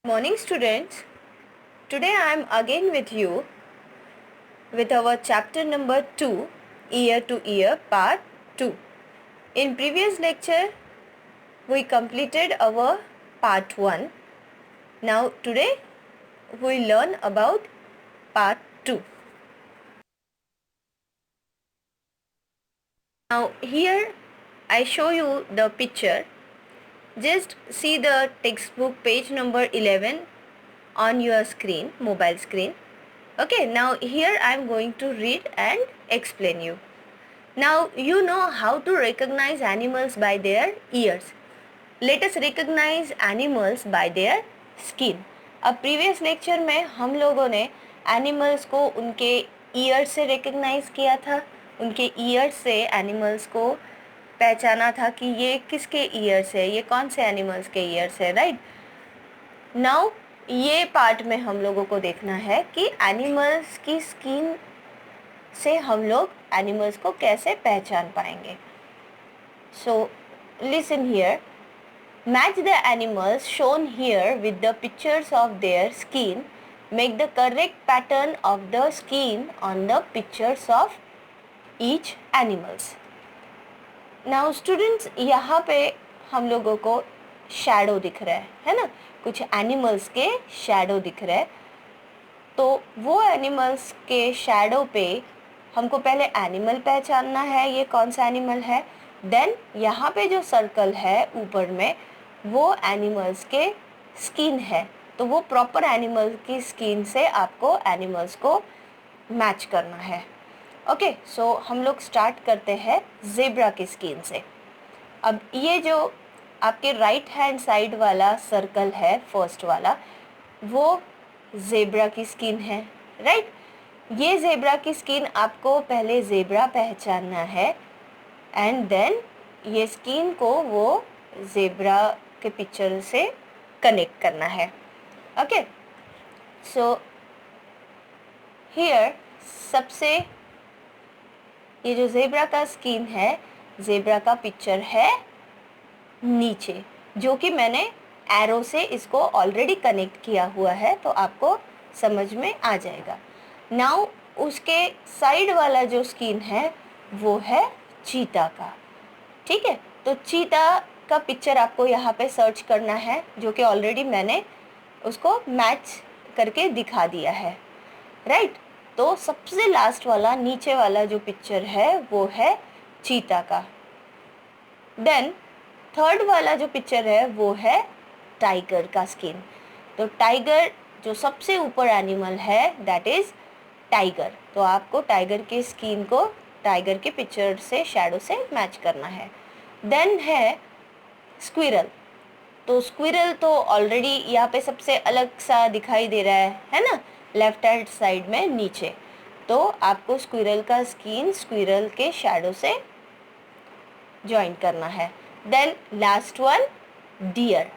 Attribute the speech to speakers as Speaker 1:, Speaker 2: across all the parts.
Speaker 1: Morning students, today I am again with you with our chapter number 2, Year to Year part 2. In previous lecture we completed our part 1. Now today we learn about part 2. Now here I show you the picture. Just see the textbook page number 11 on your screen, mobile screen. Okay, now here I am going to read and explain you. Now you know how to recognize animals by their ears. Let us recognize animals by their skin. अब previous lecture में हम लोगों ने animals को उनके year से recognise किया था, उनके ईयर से एनिमल्स को पहचाना था कि ये किसके ईयर से, ये कौन से एनिमल्स के ईयर से, राइट। नाउ ये पार्ट में हम लोगों को देखना है कि एनिमल्स की स्किन से हम लोग एनिमल्स को कैसे पहचान पाएंगे। So listen here, match the animals shown here with the pictures of their skin, make the correct pattern of the skin on the pictures of each animals. Now students, यहाँ पे हम लोगों को शैडो दिख रहा है ना, कुछ एनिमल्स के शैडो दिख रहे हैं। तो वो एनिमल्स के शैडो पे हमको पहले एनिमल पहचानना है, ये कौन सा एनिमल है। देन यहाँ पे जो सर्कल है ऊपर में वो एनिमल्स के स्किन है, तो वो प्रॉपर एनिमल की स्किन से आपको एनिमल्स को मैच करना है। ओके, सो हम लोग स्टार्ट करते हैं ज़ेब्रा की स्किन से। अब ये जो आपके राइट हैंड साइड वाला सर्कल है, फर्स्ट वाला, वो ज़ेब्रा की स्किन है, राइट। ये ज़ेब्रा की स्किन आपको पहले ज़ेब्रा पहचानना है एंड देन ये स्किन को वो ज़ेब्रा के पिक्चर से कनेक्ट करना है। ओके, सो हियर सबसे ये जो ज़ेब्रा का स्किन है, ज़ेब्रा का पिक्चर है नीचे, जो कि मैंने एरो से इसको ऑलरेडी कनेक्ट किया हुआ है, तो आपको समझ में आ जाएगा। नाउ उसके साइड वाला जो स्किन है वो है चीता का, ठीक है। तो चीता का पिक्चर आपको यहाँ पे सर्च करना है, जो कि ऑलरेडी मैंने उसको मैच करके दिखा दिया है, राइट। तो सबसे लास्ट वाला नीचे वाला जो पिक्चर है वो है चीता का। देन थर्ड वाला जो पिक्चर है वो है टाइगर का स्किन। तो टाइगर जो सबसे ऊपर एनिमल है दैट इज़ टाइगर। तो आपको टाइगर के स्किन को टाइगर के पिक्चर से शैडो से मैच करना है। देन है स्क्विरल। तो स्क्विरल तो ऑलरेडी यहाँ पे सबसे अलग सा दिखाई दे रहा है ना, लेफ्ट हैंड साइड में नीचे। तो आपको स्क्विरल का स्किन स्क्विरल के शैडो से ज्वाइन करना है। Then last one dear.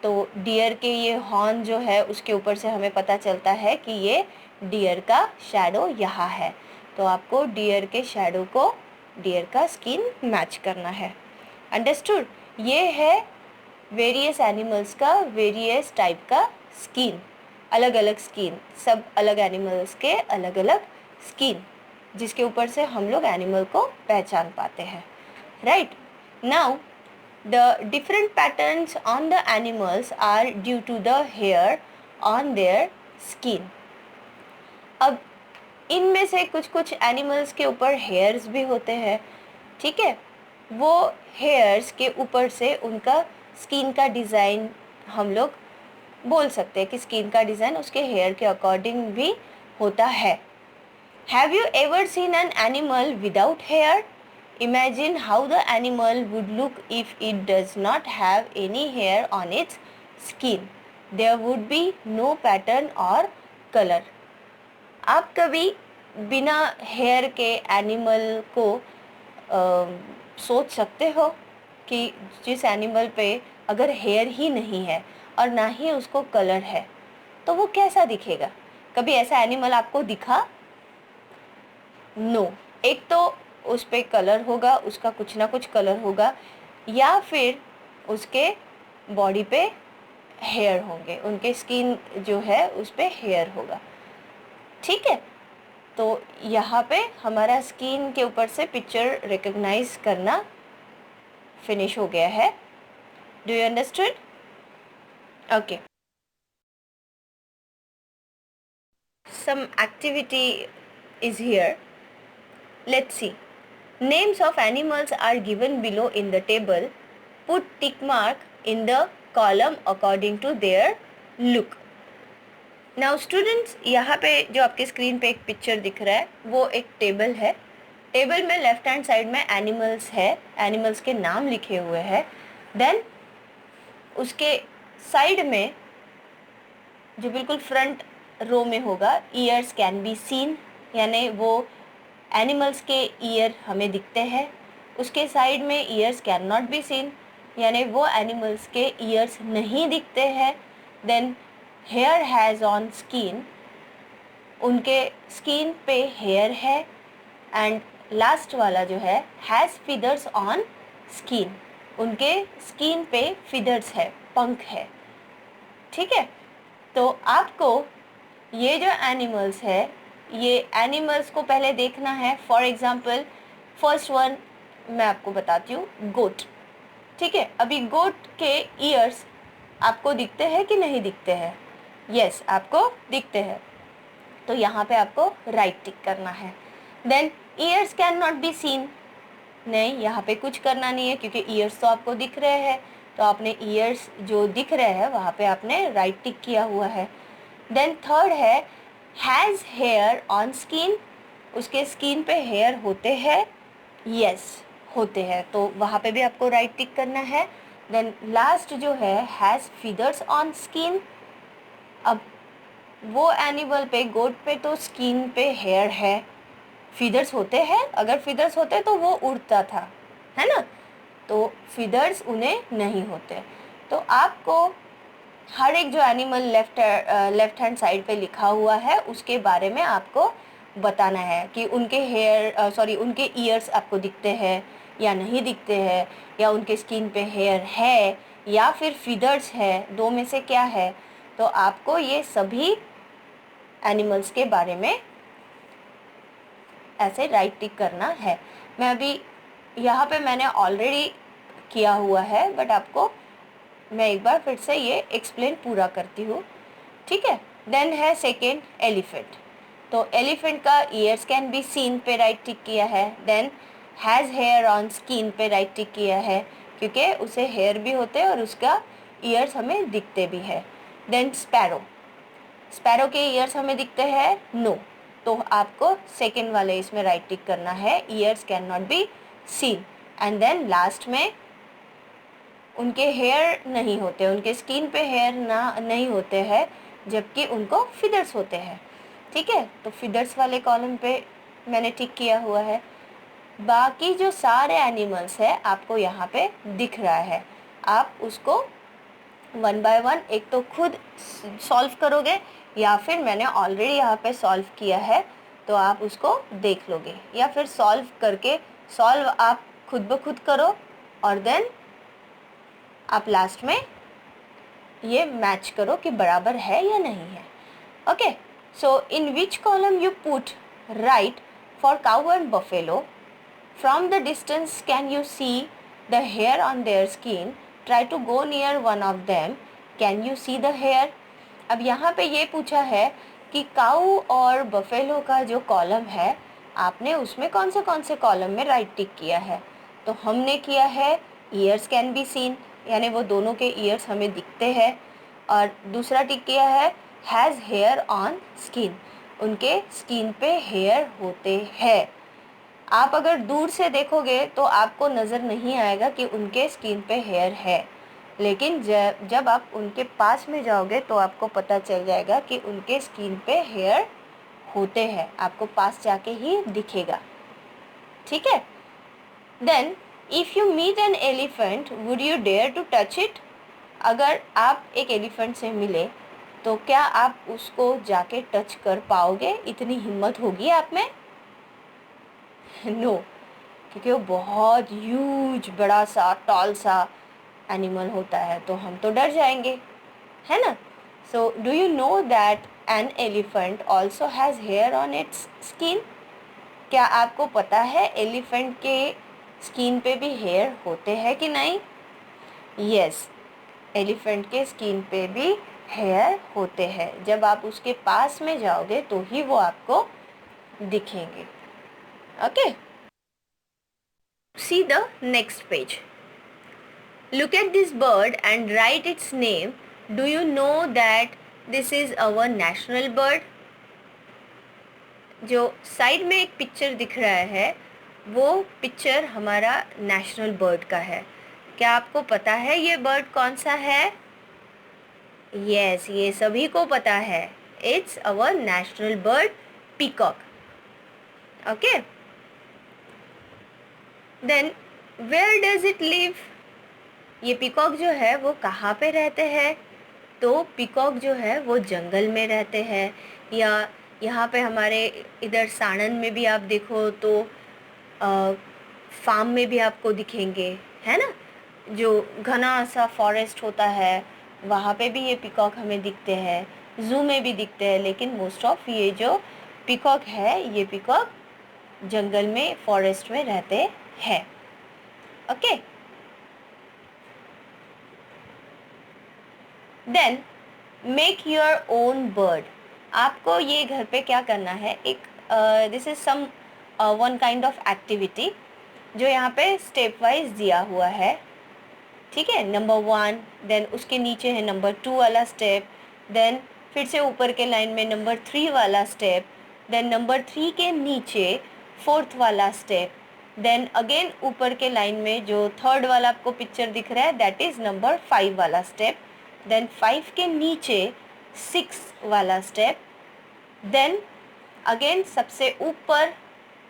Speaker 1: तो डियर के ये हॉर्न जो है उसके ऊपर से हमें पता चलता है कि ये डियर का शैडो यहाँ है। तो आपको डियर के शैडो को डियर का स्किन मैच करना है। अंडरस्टूड? ये है वेरियस एनिमल्स का वेरियस टाइप का स्किन, अलग अलग स्किन, सब अलग एनिमल्स के अलग अलग स्किन, जिसके ऊपर से हम लोग एनिमल को पहचान पाते हैं, right. Now the different patterns on the animals are due to the hair on their skin. अब इनमें से कुछ कुछ एनिमल्स के ऊपर हेयर्स भी होते हैं, ठीक है। वो हेयर्स के ऊपर से उनका स्किन का डिज़ाइन हम लोग बोल सकते हैं कि स्किन का डिज़ाइन उसके हेयर के अकॉर्डिंग भी होता है। Have you ever seen an animal without hair? Imagine how the animal would look if it does not have any hair on its skin. There would be no pattern or color. आप कभी बिना hair के animal को सोच सकते हो कि जिस एनिमल पे अगर हेयर ही नहीं है और ना ही उसको कलर है तो वो कैसा दिखेगा? कभी ऐसा एनिमल आपको दिखा? नो। एक तो उस पे कलर होगा, उसका कुछ ना कुछ कलर होगा, या फिर उसके बॉडी पे हेयर होंगे, उनके स्किन जो है उस पे हेयर होगा। ठीक है, तो यहाँ पे हमारा स्किन के ऊपर से पिक्चर रिकॉग्नाइज करना फिनिश हो गया है। Do you understood? Okay, some activity is here. Let's see. Names of animals are given below in the table. Put tick mark in the column according to their look. Now students, यहाँ पे जो आपके screen पे एक picture दिख रहा है वो एक टेबल है। टेबल में लेफ्ट हैंड साइड में एनिमल्स है, एनिमल्स के नाम लिखे हुए हैं। देन उसके साइड में जो बिल्कुल फ्रंट रो में होगा, ईयर्स कैन बी सीन, यानी वो एनिमल्स के ईयर हमें दिखते हैं। उसके साइड में ears can not be seen, यानी वो एनिमल्स के ईयर्स नहीं दिखते हैं। Then hair has on skin, उनके स्किन पे हेयर है। एंड लास्ट वाला जो है हैज़ फीदर्स ऑन स्किन, उनके स्किन पे फीदर्स है, पंख है। ठीक है, तो आपको ये जो एनिमल्स है, ये एनिमल्स को पहले देखना है। फॉर एग्जाम्पल फर्स्ट वन मैं आपको बताती हूँ, गोट। ठीक है, अभी गोट के ईयर्स आपको दिखते हैं कि नहीं दिखते हैं? यस, आपको दिखते हैं, तो यहाँ पे आपको राइट टिक करना है। Then ears can not be seen, नहीं, यहाँ पे कुछ करना नहीं है क्योंकि ईयर्स तो आपको दिख रहे हैं, तो आपने ईयर्स जो दिख रहे हैं वहाँ पे आपने राइट टिक किया हुआ है। देन थर्ड है हैज़ हेयर ऑन स्किन, उसके स्किन पे हेयर होते हैं? यस, होते हैं, तो वहाँ पे भी आपको राइट टिक करना है। देन लास्ट जो है हैज़ फीदर्स ऑन स्किन, अब वो एनिमल पे, गोट पे तो स्किन पे हेयर है, फीदर्स होते हैं? अगर फीदर्स होते तो वो उड़ता था, है ना? तो फीदर्स उन्हें नहीं होते। तो आपको हर एक जो एनिमल लेफ्ट हैंड साइड पे लिखा हुआ है उसके बारे में आपको बताना है कि उनके उनके ईयर्स आपको दिखते हैं या नहीं दिखते हैं, या उनके स्किन पे हेयर है या फिर फीदर्स है, दो में से क्या है। तो आपको ये सभी एनिमल्स के बारे में ऐसे राइट टिक करना है। मैं अभी यहाँ पे मैंने ऑलरेडी किया हुआ है, बट आपको मैं एक बार फिर से ये एक्सप्लेन पूरा करती हूँ। ठीक है, देन है सेकेंड एलिफेंट, तो एलिफेंट का ईयर्स कैन बी सीन पे राइट टिक किया है। Then has hair on skin पे राइट टिक किया है क्योंकि उसे हेयर भी होते हैं और उसका ईयर्स हमें दिखते भी है। देन स्पैरो, स्पैरो के ईयर्स हमें दिखते हैं? नो, तो आपको सेकेंड वाले इसमें राइट टिक करना है, ears can not be seen. And then last में उनके हेयर नहीं होते, उनके स्किन पे हेयर नहीं होते हैं, जबकि उनको फिदर्स होते हैं। ठीक है, तो फिदर्स वाले कॉलम पे मैंने टिक किया हुआ है। बाकी जो सारे एनिमल्स है आपको यहाँ पे दिख रहा है, आप उसको वन बाय वन एक तो खुद सॉल्व करोगे, या फिर मैंने ऑलरेडी यहाँ पे सॉल्व किया है तो आप उसको देख लोगे, या फिर सॉल्व आप खुद ब खुद करो और देन आप लास्ट में ये मैच करो कि बराबर है या नहीं है। Okay, so in which column you put right for cow and buffalo? From the distance can you see the hair on their skin? Try to go near one of them, can you see the hair? अब यहाँ पे ये पूछा है कि काऊ और buffalo का जो कॉलम है आपने उसमें कौन से कॉलम में राइट टिक किया है? तो हमने किया है ईयर्स कैन बी सीन, यानी वो दोनों के ईयर्स हमें दिखते हैं। और दूसरा टिक किया है हैज़ हेयर ऑन स्किन, उनके स्किन पे हेयर होते हैं। आप अगर दूर से देखोगे तो आपको नज़र नहीं आएगा कि उनके स्किन पे हेयर है, लेकिन जब आप उनके पास में जाओगे तो आपको पता चल जाएगा कि उनके स्किन पे हेयर होते हैं, आपको पास जाके ही दिखेगा। ठीक है, then if you meet an elephant would you dare to touch it? अगर आप एक एलिफेंट से मिले तो क्या आप उसको जाके टच कर पाओगे? इतनी हिम्मत होगी आप में? नो, क्योंकि वो बहुत ह्यूज, बड़ा सा, टॉल सा एनिमल होता है, तो हम तो डर जाएंगे। है ना. So do you know that an elephant also has hair on its skin. क्या आपको पता है एलिफेंट के स्किन पे भी हेयर होते हैं कि नहीं? यस, एलिफेंट के स्किन पे भी हेयर होते हैं. जब आप उसके पास में जाओगे तो ही वो आपको दिखेंगे. Okay, see the next page. Look at this bird and write its name. Do you know that this is our national bird? जो साइड में एक पिक्चर दिख रहा है वो पिक्चर हमारा नेशनल बर्ड का है. क्या आपको पता है ये बर्ड कौन सा है? यस, ये सभी को पता है. It's our national bird peacock. Okay, then where does it live? ये पीकॉक जो है वो कहाँ पे रहते हैं? तो पीकॉक जो है वो जंगल में रहते हैं, या यहाँ पे हमारे इधर साणंद में भी आप देखो तो फार्म में भी आपको दिखेंगे, है ना. जो घना सा फॉरेस्ट होता है वहाँ पे भी ये पीकॉक हमें दिखते हैं. ज़ू में भी दिखते हैं, लेकिन मोस्ट ऑफ ये जो पीकॉक है ये पीकॉक जंगल में फॉरेस्ट में रहते हैं. Okay, then make your own bird. आपको ये घर पे क्या करना है, एक this is some one kind of activity जो यहाँ पे स्टेप वाइज दिया हुआ है. ठीक है, नंबर 1, देन उसके नीचे है नंबर 2 वाला स्टेप, देन फिर से ऊपर के लाइन में नंबर 3 वाला स्टेप, देन नंबर 3 के नीचे 4th वाला स्टेप, देन अगेन ऊपर के लाइन में जो 3rd वाला आपको पिक्चर दिख रहा है दैट इज़ नंबर 5 वाला स्टेप, देन 5 के नीचे 6 वाला स्टेप, देन अगेन सबसे ऊपर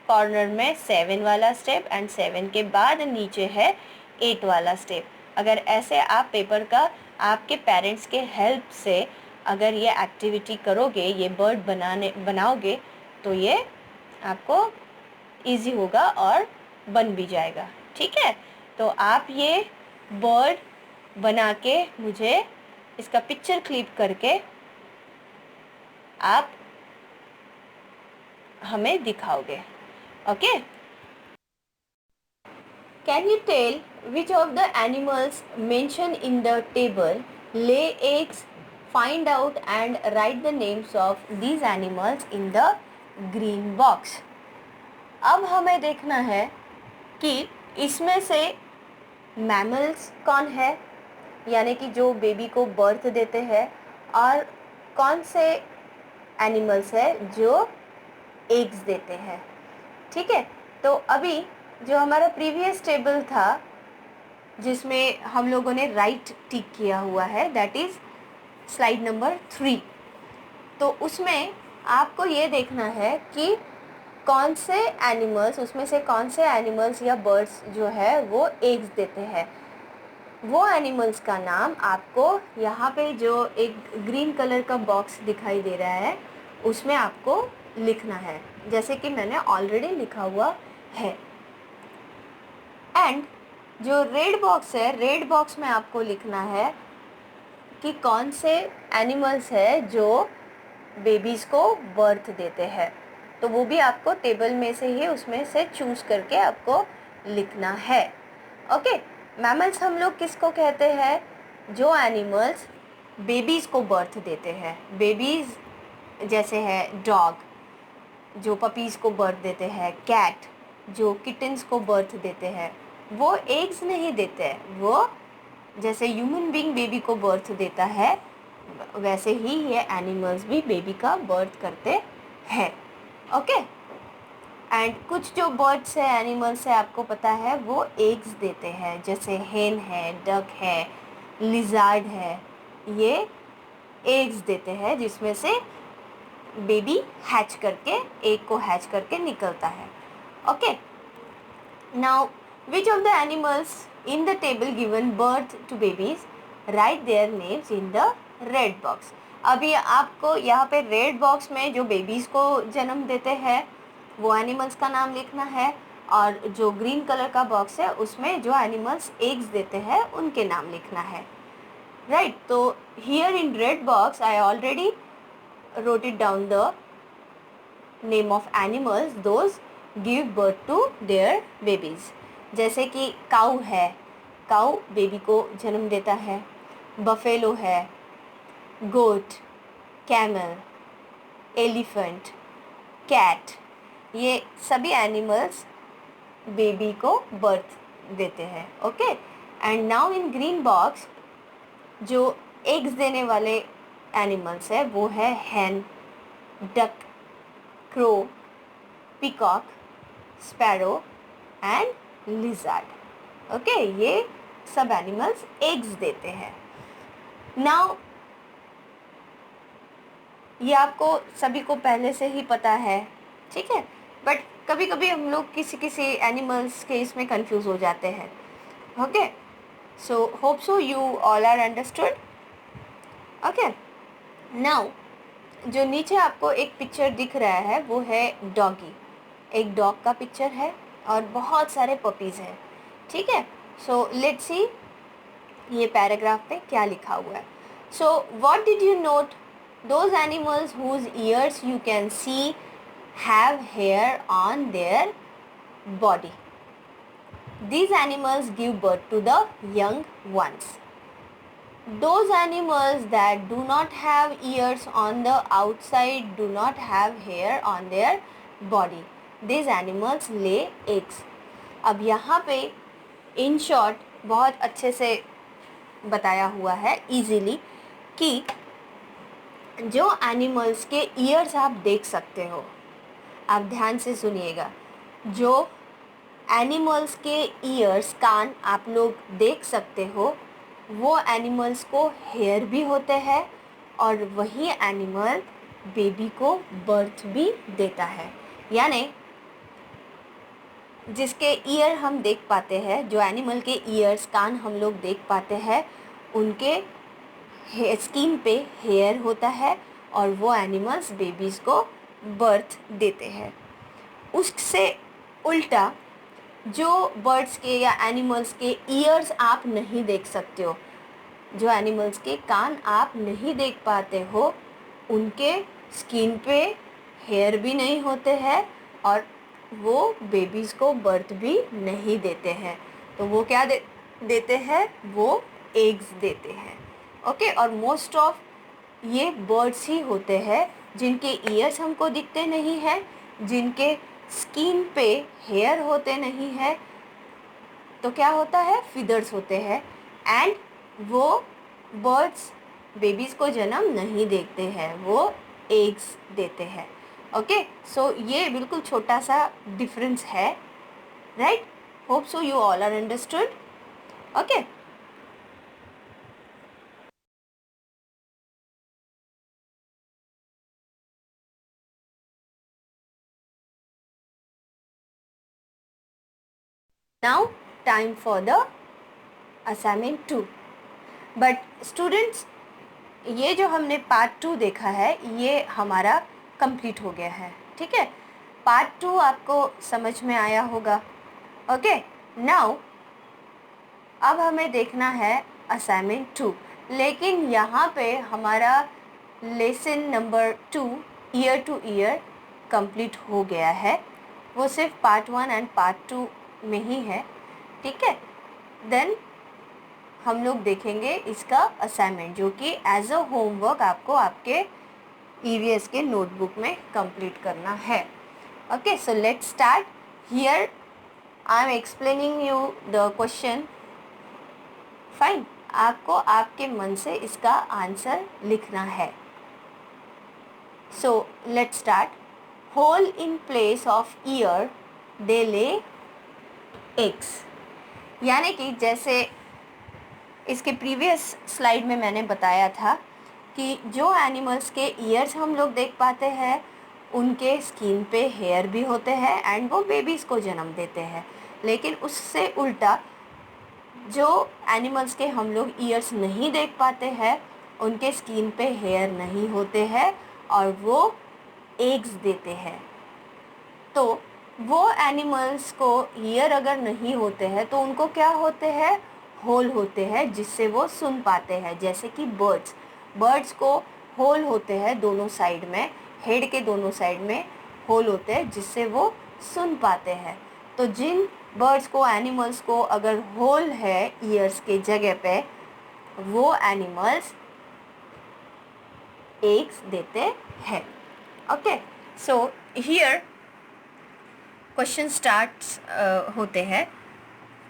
Speaker 1: कॉर्नर में 7 वाला स्टेप, एंड 7 के बाद नीचे है 8 वाला स्टेप. अगर ऐसे आप पेपर का आपके पेरेंट्स के हेल्प से अगर ये एक्टिविटी करोगे, ये बर्ड बनाओगे तो ये आपको इजी होगा और बन भी जाएगा. ठीक है, तो आप ये बर्ड बना के मुझे इसका पिक्चर क्लिक करके आप हमें दिखाओगे. Okay, can you tell which of the animals mentioned in the table lay eggs? Find out and write the names of these animals in the green box. अब हमें देखना है कि इसमें से मैमल्स कौन है, यानी कि जो बेबी को बर्थ देते हैं, और कौन से एनिमल्स है जो एग्स देते हैं. ठीक है, तो अभी जो हमारा प्रीवियस टेबल था जिसमें हम लोगों ने राइट टिक किया हुआ है दैट इज़ स्लाइड नंबर 3, तो उसमें आपको ये देखना है कि कौन से एनिमल्स, उसमें से कौन से एनिमल्स या बर्ड्स जो है वो एग्स देते हैं. वो एनिमल्स का नाम आपको यहाँ पे जो एक ग्रीन कलर का बॉक्स दिखाई दे रहा है उसमें आपको लिखना है, जैसे कि मैंने ऑलरेडी लिखा हुआ है. एंड जो रेड बॉक्स है, रेड बॉक्स में आपको लिखना है कि कौन से एनिमल्स है जो बेबीज़ को बर्थ देते हैं. तो वो भी आपको टेबल में से ही उसमें से चूज़ करके आपको लिखना है. ओके, मैमल्स हम लोग किसको कहते हैं? जो एनिमल्स बेबीज़ को बर्थ देते हैं. बेबीज़ जैसे है डॉग जो पपीज़ को बर्थ देते हैं, कैट जो किटन्स को बर्थ देते हैं. वो एग्स नहीं देते हैं, वो जैसे ह्यूमन बीइंग बेबी को बर्थ देता है वैसे ही ये एनिमल्स भी बेबी का बर्थ करते हैं. ओके, एंड कुछ जो बर्ड्स है, एनिमल्स है, आपको पता है वो एग्स देते हैं, जैसे हेन है, डक है, लिजार्ड है, ये एग्स देते हैं जिसमें से बेबी हैच करके, एग को हैच करके निकलता है. Okay, now which of the animals in the table given birth to babies? Write their names in the red box. अभी आपको यहाँ पे रेड बॉक्स में जो बेबीज़ को जन्म देते हैं वो एनिमल्स का नाम लिखना है, और जो ग्रीन कलर का बॉक्स है उसमें जो एनिमल्स एग्स देते हैं उनके नाम लिखना है. right? So here in red box I already wrote it down the name of animals those give birth to their babies. जैसे कि काऊ है, काऊ बेबी को जन्म देता है, बफेलो है, गोट, कैमल, एलिफेंट, कैट, ये सभी एनिमल्स बेबी को बर्थ देते हैं. Okay, and now in green box जो एग्स देने वाले एनिमल्स है वो है hen, duck, crow, peacock, sparrow and lizard. Okay, ये सब एनिमल्स एग्स देते हैं. नाउ ये आपको सभी को पहले से ही पता है, ठीक है, बट कभी कभी हम लोग किसी किसी एनिमल्स के इसमें कंफ्यूज हो जाते हैं. Okay, so hope so you all are understood. Okay, now जो नीचे आपको एक पिक्चर दिख रहा है वो है डॉगी. एक डॉग का पिक्चर है और बहुत सारे पपीज़ हैं, ठीक है. सो लेट्स सी ये पैराग्राफ में क्या लिखा हुआ है. So what did you note? Those animals whose ears you can see have hair on their body. These animals give birth to the young ones. Those animals that do not have ears on the outside do not have hair on their body. These animals lay eggs. अब यहाँ पे in short बहुत अच्छे से बताया हुआ है easily कि जो एनिमल्स के ईयर्स आप देख सकते हो, आप ध्यान से सुनिएगा, जो एनिमल्स के ईयर्स कान आप लोग देख सकते हो वो एनिमल्स को हेयर भी होते हैं और वही एनिमल बेबी को बर्थ भी देता है. यानी जिसके ईयर हम देख पाते हैं, जो एनिमल के ईयर्स कान हम लोग देख पाते हैं, उनके स्किन पे हेयर होता है और वो एनिमल्स बेबीज़ को बर्थ देते हैं. उससे उल्टा जो बर्ड्स के या एनिमल्स के ईयर्स आप नहीं देख सकते हो, जो एनिमल्स के कान आप नहीं देख पाते हो, उनके स्किन पे हेयर भी नहीं होते हैं और वो बेबीज़ को बर्थ भी नहीं देते हैं. तो वो क्या देते हैं? वो एग्स देते हैं. ओके, और मोस्ट ऑफ ये बर्ड्स ही होते हैं जिनके ईयर्स हमको दिखते नहीं हैं, जिनके स्किन पे हेयर होते नहीं है. तो क्या होता है? फीदर्स होते हैं एंड वो बर्ड्स बेबीज़ को जन्म नहीं देते हैं, वो एग्स देते हैं. ओके, सो ये बिल्कुल छोटा सा डिफरेंस है, right? Hope so you all are understood. Okay, now time for the assignment 2. But students, ये जो हमने पार्ट 2 देखा है ये हमारा कंप्लीट हो गया है, ठीक है. पार्ट 2 आपको समझ में आया होगा. ओके, नाउ अब हमें देखना है असाइनमेंट 2. लेकिन यहाँ पे हमारा lesson number 2 year two year complete हो गया है. वो सिर्फ पार्ट 1 एंड पार्ट 2 में ही है, ठीक है. देन हम लोग देखेंगे इसका असाइनमेंट जो कि एज अ होमवर्क आपको आपके EVS के नोटबुक में कंप्लीट करना है. Okay, so let's start. Here I am explaining you the question. Fine, आपको आपके मन से इसका आंसर लिखना है. So let's start. Whole in place of ear they lay eggs. यानी कि जैसे इसके प्रीवियस स्लाइड में मैंने बताया था कि जो एनिमल्स के ईयर्स हम लोग देख पाते हैं उनके स्किन पे हेयर भी होते हैं एंड वो बेबीज़ को जन्म देते हैं. लेकिन उससे उल्टा जो एनिमल्स के हम लोग ईयर्स नहीं देख पाते हैं उनके स्किन पे हेयर नहीं होते हैं और वो एग्स देते हैं. तो वो एनिमल्स को ईयर अगर नहीं होते हैं तो उनको क्या होते हैं? होल होते हैं जिससे वो सुन पाते हैं, जैसे कि बर्ड्स को होल होते हैं दोनों साइड में, हेड के दोनों साइड में होल होते हैं जिससे वो सुन पाते हैं। तो जिन बर्ड्स को, एनिमल्स को अगर होल है ईयर्स के जगह पे, वो एनिमल्स एग्स देते हैं। Okay, so here question starts होते हैं।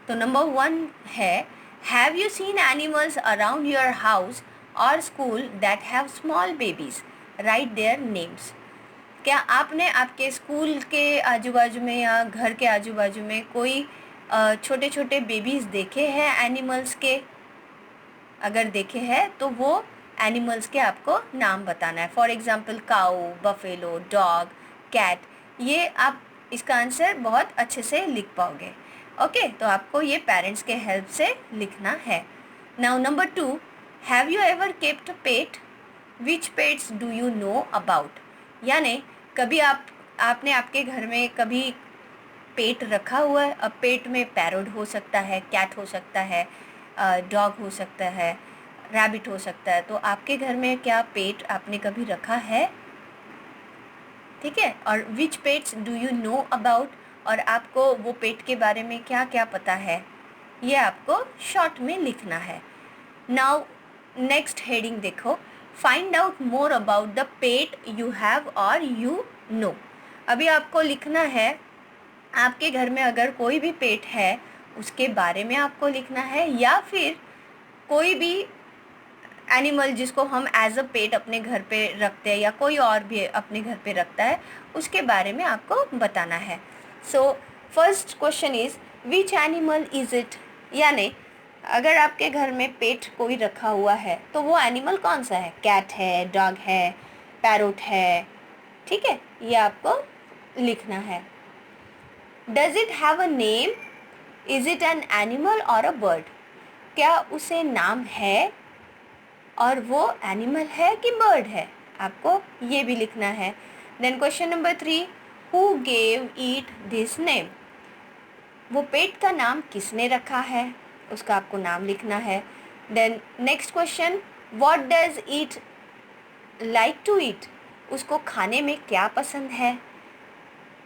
Speaker 1: तो नंबर 1 है, have you seen animals around your house और school that have small babies, write their names. क्या आपने आपके स्कूल के आजू बाजू में या घर के आजू बाजू में कोई छोटे छोटे बेबीज़ देखे हैं एनिमल्स के? अगर देखे हैं तो वो एनिमल्स के आपको नाम बताना है। For example cow, buffalo, dog, cat. ये आप इसका आंसर बहुत अच्छे से लिख पाओगे। ओके, तो आपको ये पेरेंट्स के हेल्प से लिखना है। Now number 2, have you ever kept pet, which pets do you know about. यानी कभी आपने आपके घर में कभी पेट रखा हुआ है। अब पेट में पैरोट हो सकता है, कैट हो सकता है, डॉग हो सकता है, रैबिट हो सकता है। तो आपके घर में क्या पेट आपने कभी रखा है? ठीक है, और which pets do you know about, और आपको वो पेट के बारे में क्या क्या पता है, ये आपको शॉर्ट में लिखना है। नाउ नेक्स्ट हेडिंग देखो, find out more about the pet you have और यू नो। अभी आपको लिखना है आपके घर में अगर कोई भी पेट है उसके बारे में आपको लिखना है, या फिर कोई भी एनिमल जिसको हम एज अ पेट अपने घर पे रखते हैं या कोई और भी अपने घर पे रखता है, उसके बारे में आपको बताना है। So first question is which animal is it. यानी अगर आपके घर में पेट कोई रखा हुआ है तो वो एनिमल कौन सा है? कैट है, डॉग है, पैरोट है। ठीक है, ये आपको लिखना है। Does it have a name, is it an animal और अ बर्ड। क्या उसे नाम है और वो एनिमल है कि बर्ड है, आपको ये भी लिखना है। Then question number 3, who gave it this name. वो पेट का नाम किसने रखा है, उसका आपको नाम लिखना है। Then next question, what does it like to eat. उसको खाने में क्या पसंद है।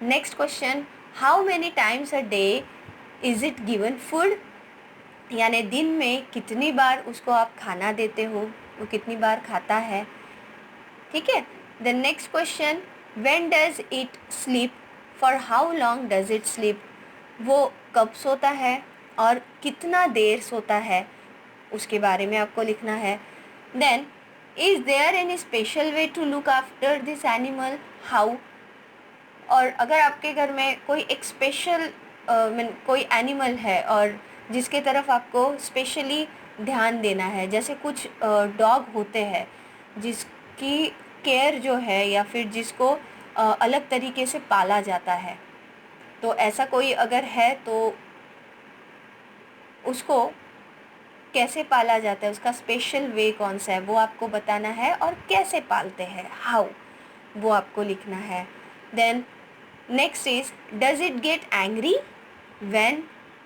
Speaker 1: Next question, how many times a day is it given food. यानी दिन में कितनी बार उसको आप खाना देते हो, वो कितनी बार खाता है। ठीक है। The next question, when does it sleep, for how long does it sleep. वो कब सोता है और कितना देर सोता है, उसके बारे में आपको लिखना है। Then is there any special way to look after this animal, how. और अगर आपके घर में कोई एक स्पेशल कोई एनिमल है और जिसके तरफ आपको स्पेशली ध्यान देना है, जैसे कुछ डॉग होते हैं जिसकी केयर जो है या फिर जिसको अलग तरीके से पाला जाता है, तो ऐसा कोई अगर है तो उसको कैसे पाला जाता है, उसका स्पेशल वे कौन सा है, वो आपको बताना है। और कैसे पालते हैं, हाउ, वो आपको लिखना है। Then next is, does it get angry, when,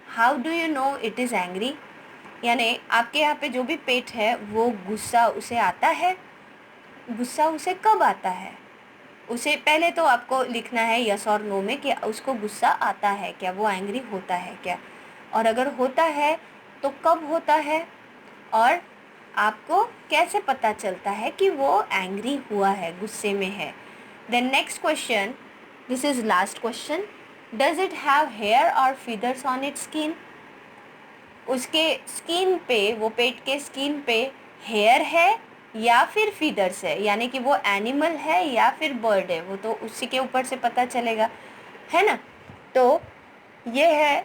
Speaker 1: how do you know it is angry. यानी आपके यहाँ पे जो भी पेट है वो गुस्सा उसे आता है, गुस्सा उसे कब आता है, उसे पहले तो आपको लिखना है यस और नो में कि उसको गुस्सा आता है क्या, वो एंग्री होता है क्या, और अगर होता है तो कब होता है, और आपको कैसे पता चलता है कि वो एंग्री हुआ है, गुस्से में है। Then next question, this is last question, does it have hair और फीदर्स ऑन इट्स स्किन। उसके स्किन पे, वो पेट के स्किन पे हेयर है या फिर फीदर्स है, यानी कि वो एनिमल है या फिर बर्ड है, वो तो उसी के ऊपर से पता चलेगा, है ना। तो ये है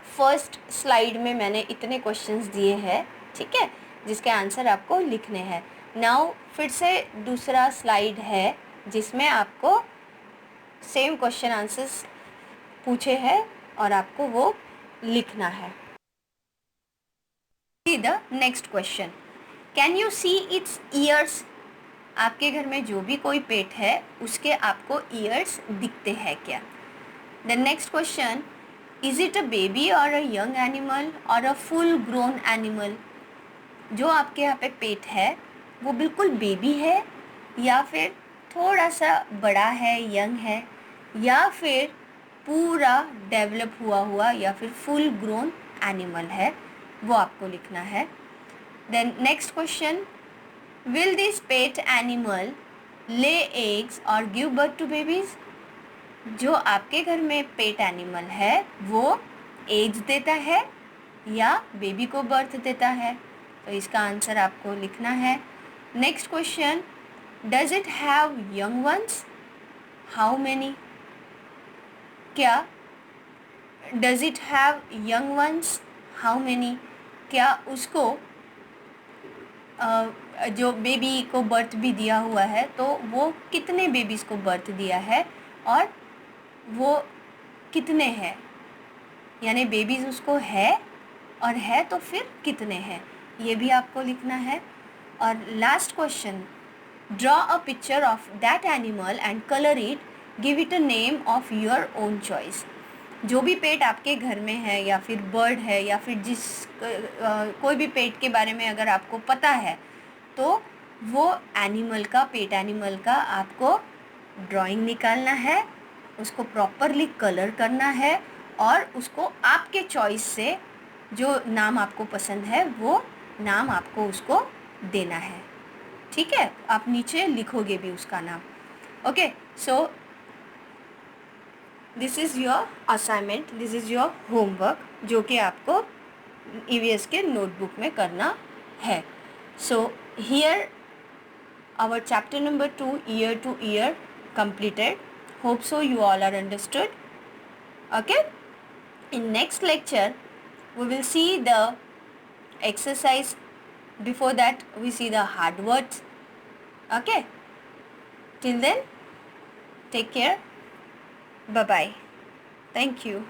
Speaker 1: फर्स्ट स्लाइड में मैंने इतने क्वेश्चंस दिए हैं, ठीक है, जिसके आंसर आपको लिखने हैं। नाउ फिर से दूसरा स्लाइड है जिसमें आपको सेम क्वेश्चन आंसर्स पूछे हैं और आपको वो लिखना है। See the next question, can you see it's years. आपके घर में जो भी कोई पेट है उसके आपको ईयर्स दिखते हैं क्या। The next question, is it a baby और अ यंग एनिमल और अ फुल ग्रोन एनिमल? जो आपके यहाँ पे पेट है वो बिल्कुल बेबी है, या फिर थोड़ा सा बड़ा है, यंग है, या फिर पूरा डेवलप हुआ या फिर फुल ग्रोन एनिमल है, वो आपको लिखना है। Then next question, will this pet animal lay eggs और गिव बर्थ टू बेबीज? जो आपके घर में पेट एनिमल है वो एग्स देता है या बेबी को बर्थ देता है? तो इसका आंसर आपको लिखना है। Next question, does it have young ones? How many? क्या does it have young ones? How many? क्या उसको जो बेबी को बर्थ भी दिया हुआ है तो वो कितने बेबीज़ को बर्थ दिया है और वो कितने हैं, यानी बेबीज़ उसको है और है तो फिर कितने हैं, ये भी आपको लिखना है। और last question, draw a picture of that animal and colour it, give it a name of your own choice. जो भी पेट आपके घर में है या फिर बर्ड है या फिर कोई भी पेट के बारे में अगर आपको पता है तो वो एनिमल का, पेट एनिमल का आपको ड्राइंग निकालना है, उसको प्रॉपरली कलर करना है और उसको आपके चॉइस से जो नाम आपको पसंद है वो नाम आपको उसको देना है। ठीक है, आप नीचे लिखोगे भी उसका नाम। Okay, so this is your assignment, this is your homework, जो कि आपको ईवीएस के नोटबुक में करना है। So here our chapter number 2 year to year completed. Hope so you all are understood. Okay, in next lecture we will see the exercise. Before that we see the hard words. Okay, till then take care, bye bye, thank you.